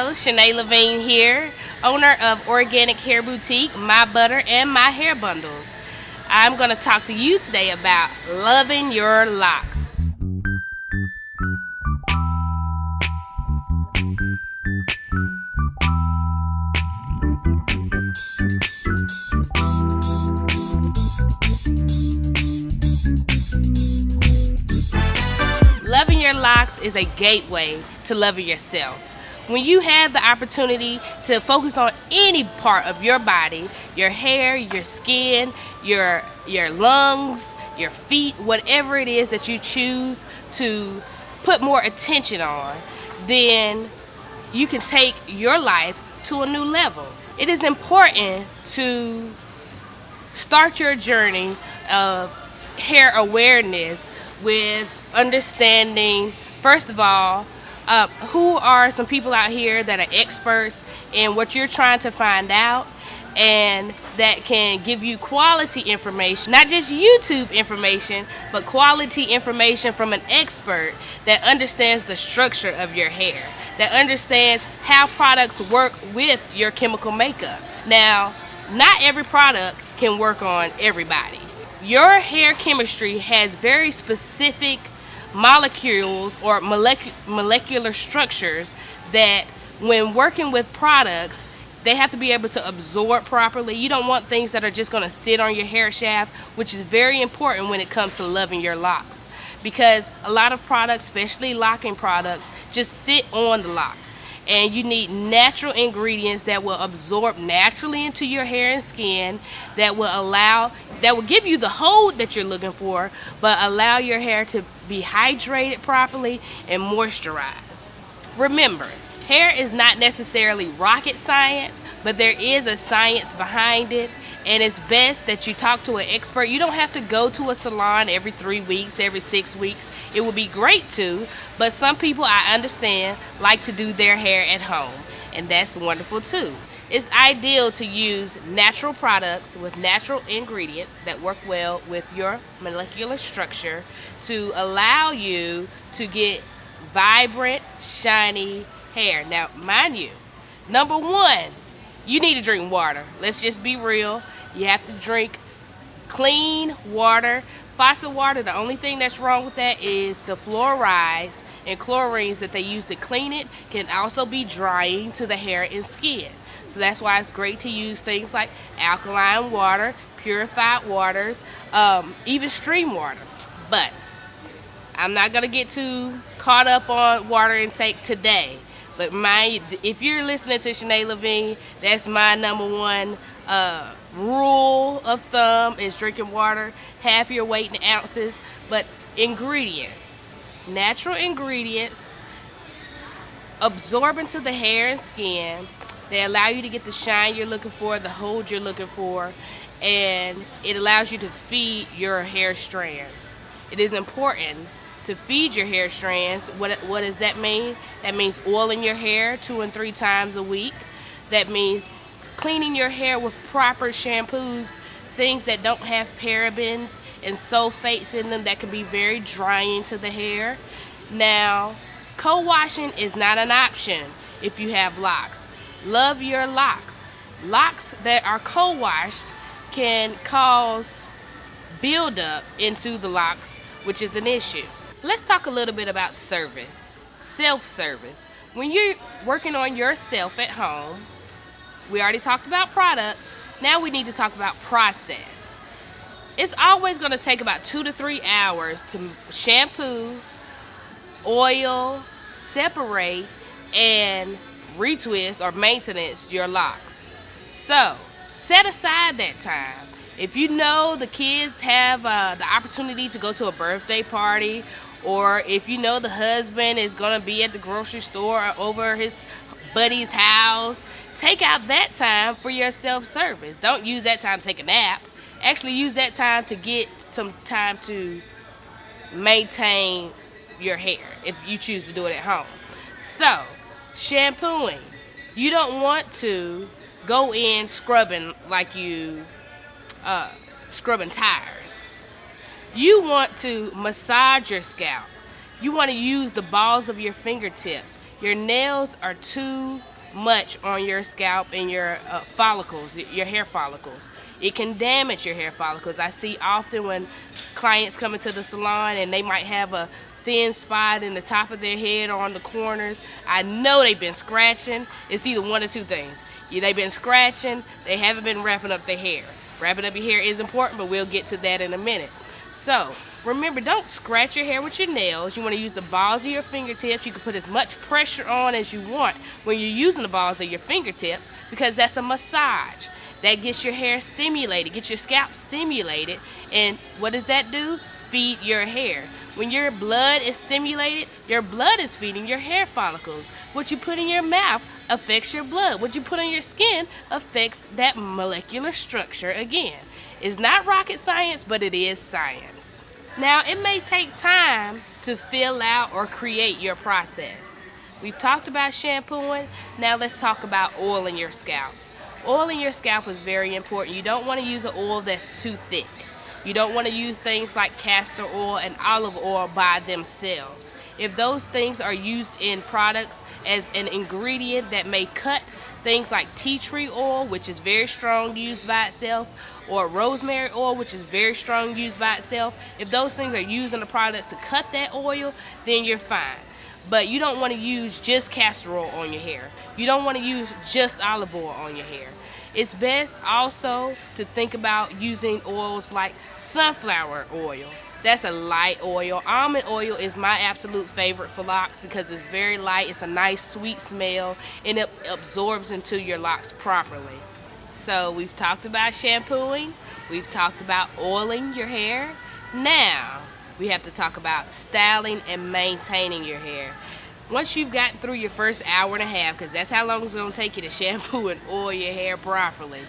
Hello, Shanae Levine here, owner of Organic Hair Boutique, My Butter, and My Hair Bundles. I'm going to talk to you today about loving your locks. Loving your locks is a gateway to loving yourself. When you have the opportunity to focus on any part of your body, your hair, your skin, your lungs, your feet, whatever it is that you choose to put more attention on, then you can take your life to a new level. It is important to start your journey of hair awareness with understanding, first of all, who are some people out here that are experts in what you're trying to find out, and that can give you quality information, not just YouTube information, but quality information from an expert that understands the structure of your hair, that understands how products work with your chemical makeup. Now, not every product can work on everybody. Your hair chemistry has very specific molecules or molecular structures that when working with products, they have to be able to absorb properly. You don't want things that are just going to sit on your hair shaft, which is very important when it comes to loving your locks, because a lot of products, especially locking products, just sit on the lock. And you need natural ingredients that will absorb naturally into your hair and skin, that will give you the hold that you're looking for, but allow your hair to be hydrated properly and moisturized. Remember, hair is not necessarily rocket science, but there is a science behind it, and it's best that you talk to an expert. You don't have to go to a salon every 3 weeks, every 6 weeks. It would be great to, but some people, I understand, like to do their hair at home, and that's wonderful too. It's ideal to use natural products with natural ingredients that work well with your molecular structure to allow you to get vibrant, shiny hair. Now, mind you, number one, you need to drink water. Let's just be real. You have to drink clean water. Faucet water, the only thing that's wrong with that is the fluorides and chlorines that they use to clean it can also be drying to the hair and skin. So that's why it's great to use things like alkaline water, purified waters, even stream water. But I'm not going to get too caught up on water intake today. But if you're listening to Shanae Levine, that's my number one rule of thumb is drinking water, half your weight in ounces. But ingredients, natural ingredients, absorb into the hair and skin. They allow you to get the shine you're looking for, the hold you're looking for, and it allows you to feed your hair strands. It is important to feed your hair strands. What does that mean? That means oiling your hair 2 and 3 times a week. That means cleaning your hair with proper shampoos, things that don't have parabens and sulfates in them that can be very drying to the hair. Now, co-washing is not an option if you have locks. Love your locks. Locks that are co-washed can cause buildup into the locks, which is an issue. Let's talk a little bit about service, self-service. When you're working on yourself at home, we already talked about products. Now we need to talk about process. It's always going to take about 2 to 3 hours to shampoo, oil, separate, and retwist or maintenance your locks. So set aside that time. If you know the kids have the opportunity to go to a birthday party, or if you know the husband is going to be at the grocery store or over his buddy's house, take out that time for your self-service. Don't use that time to take a nap. Actually use that time to get some time to maintain your hair if you choose to do it at home. So, shampooing. You don't want to go in scrubbing like you scrubbing tires. You want to massage your scalp. You want to use the balls of your fingertips. Your nails are too much on your scalp and your follicles, your hair follicles. It can damage your hair follicles. I see often when clients come into the salon and they might have a thin spot in the top of their head or on the corners. I know they've been scratching. It's either one or two things. They've been scratching, they haven't been wrapping up their hair. Wrapping up your hair is important, but we'll get to that in a minute. So remember, don't scratch your hair with your nails. You want to use the balls of your fingertips. You can put as much pressure on as you want when you're using the balls of your fingertips, because that's a massage. That gets your hair stimulated, gets your scalp stimulated. And what does that do? Feed your hair. When your blood is stimulated, your blood is feeding your hair follicles. What you put in your mouth affects your blood. What you put on your skin affects that molecular structure again. It's not rocket science, but it is science. Now, it may take time to fill out or create your process. We've talked about shampooing. Now let's talk about oiling your scalp. Oiling your scalp is very important. You don't want to use an oil that's too thick. You don't want to use things like castor oil and olive oil by themselves. If those things are used in products as an ingredient that may cut, things like tea tree oil, which is very strong used by itself, or rosemary oil, which is very strong used by itself, if those things are used in a product to cut that oil, then you're fine. But you don't want to use just castor oil on your hair. You don't want to use just olive oil on your hair. It's best also to think about using oils like sunflower oil. That's a light oil. Almond oil is my absolute favorite for locks because it's very light. It's a nice sweet smell and it absorbs into your locks properly. So we've talked about shampooing. We've talked about oiling your hair. Now we have to talk about styling and maintaining your hair. Once you've gotten through your first hour and a half, because that's how long it's going to take you to shampoo and oil your hair properly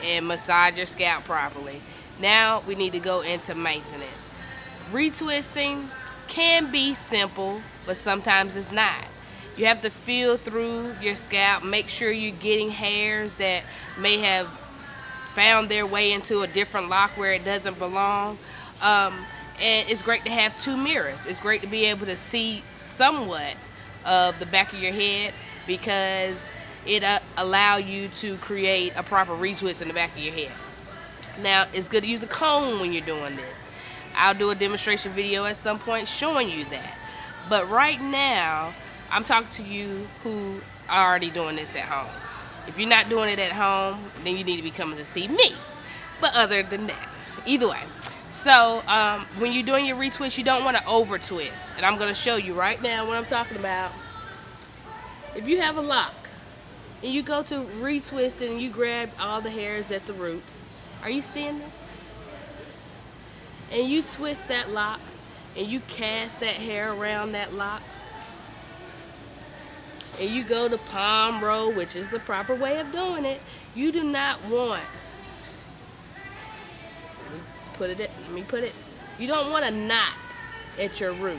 and massage your scalp properly, now we need to go into maintenance. Retwisting can be simple, but sometimes it's not. You have to feel through your scalp, make sure you're getting hairs that may have found their way into a different lock where it doesn't belong. And it's great to have two mirrors. It's great to be able to see somewhat of the back of your head because it allow you to create a proper retwist in the back of your head. Now, it's good to use a comb when you're doing this. I'll do a demonstration video at some point showing you that. But right now, I'm talking to you who are already doing this at home. If you're not doing it at home, then you need to be coming to see me. But other than that, either way. So when you're doing your retwist, you don't want to over twist. And I'm going to show you right now what I'm talking about. If you have a lock and you go to retwist it and you grab all the hairs at the roots, are you seeing this? And you twist that lock and you cast that hair around that lock. And you go to palm roll, which is the proper way of doing it. You do not want, you don't want a knot at your root.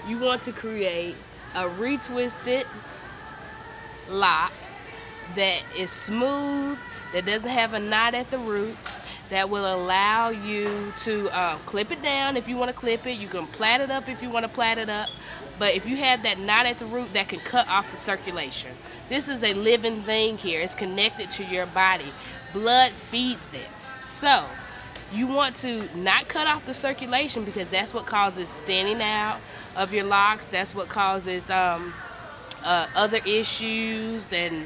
You want to create a retwisted lock that is smooth, that doesn't have a knot at the root, that will allow you to clip it down if you want to clip it. You can plait it up if you want to plait it up. But if you have that knot at the root, that can cut off the circulation. This is a living thing here. It's connected to your body. Blood feeds it. So you want to not cut off the circulation because that's what causes thinning out of your locks. That's what causes other issues and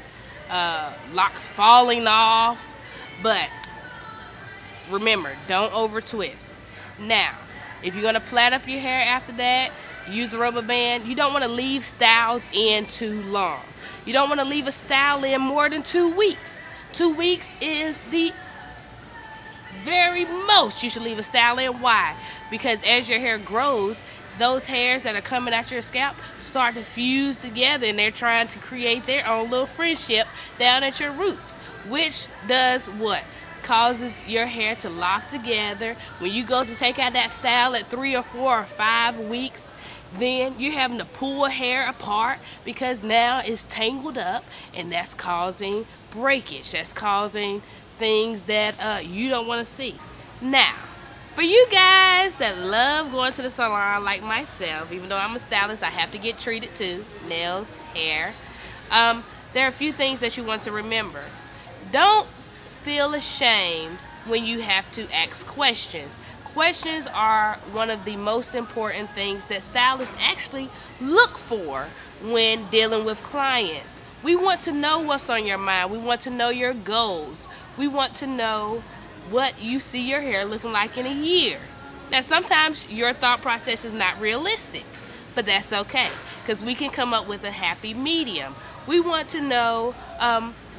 locks falling off. But remember, don't over twist. Now, if you're going to plait up your hair after that, use a rubber band. You don't want to leave styles in too long. You don't want to leave a style in more than 2 weeks. 2 weeks is the very most you should leave a style in. Why? Because as your hair grows, those hairs that are coming out your scalp start to fuse together and they're trying to create their own little friendship down at your roots, which does what? Causes your hair to lock together. When you go to take out that style at 3 or 4 or 5 weeks, then you're having to pull hair apart because now it's tangled up, and that's causing breakage. That's causing things that you don't want to see. Now, For you guys that love going to the salon like myself, even though I'm a stylist, I have to get treated too. Nails, hair. There are a few things that you want to remember. Don't feel ashamed when you have to ask questions. Questions are one of the most important things that stylists actually look for when dealing with clients. We want to know what's on your mind. We want to know your goals. We want to know what you see your hair looking like in a year. Now, sometimes your thought process is not realistic, but that's okay, because we can come up with a happy medium. We want to know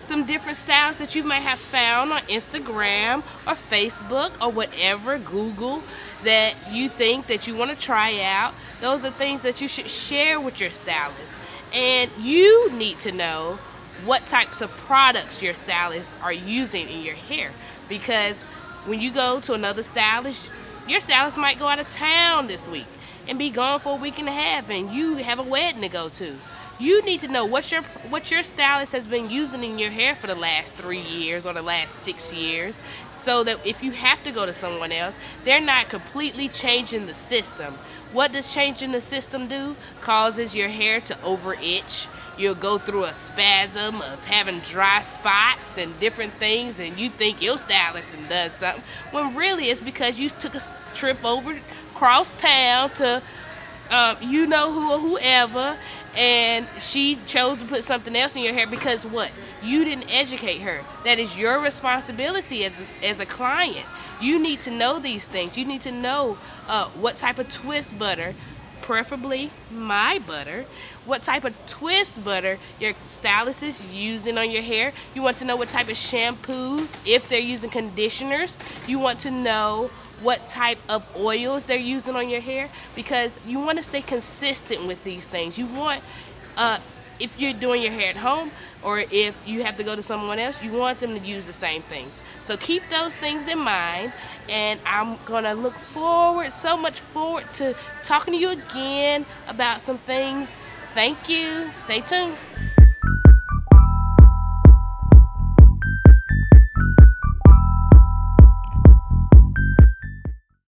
some different styles that you might have found on Instagram or Facebook or whatever, Google, that you think that you want to try out. Those are things that you should share with your stylist. And you need to know what types of products your stylists are using in your hair, because when you go to another stylist, your stylist might go out of town this week and be gone for a week and a half, and you have a wedding to go to. You need to know what your stylist has been using in your hair for the last 3 years or the last 6 years, so that if you have to go to someone else, they're not completely changing the system. What does changing the system do? Causes your hair to over itch. You'll go through a spasm of having dry spots and different things, and you think your stylist does something, when really it's because you took a trip over across town to you know who or whoever, and she chose to put something else in your hair because what? You didn't educate her. That is your responsibility as a client. You need to know these things. You need to know what type of twist butter, preferably my butter, what type of twist butter your stylist is using on your hair. You want to know what type of shampoos, if they're using conditioners. You want to know what type of oils they're using on your hair, because you want to stay consistent with these things. You want, if you're doing your hair at home or if you have to go to someone else, you want them to use the same things. So keep those things in mind, and I'm gonna look so much forward to talking to you again about some things. Thank you. Stay tuned.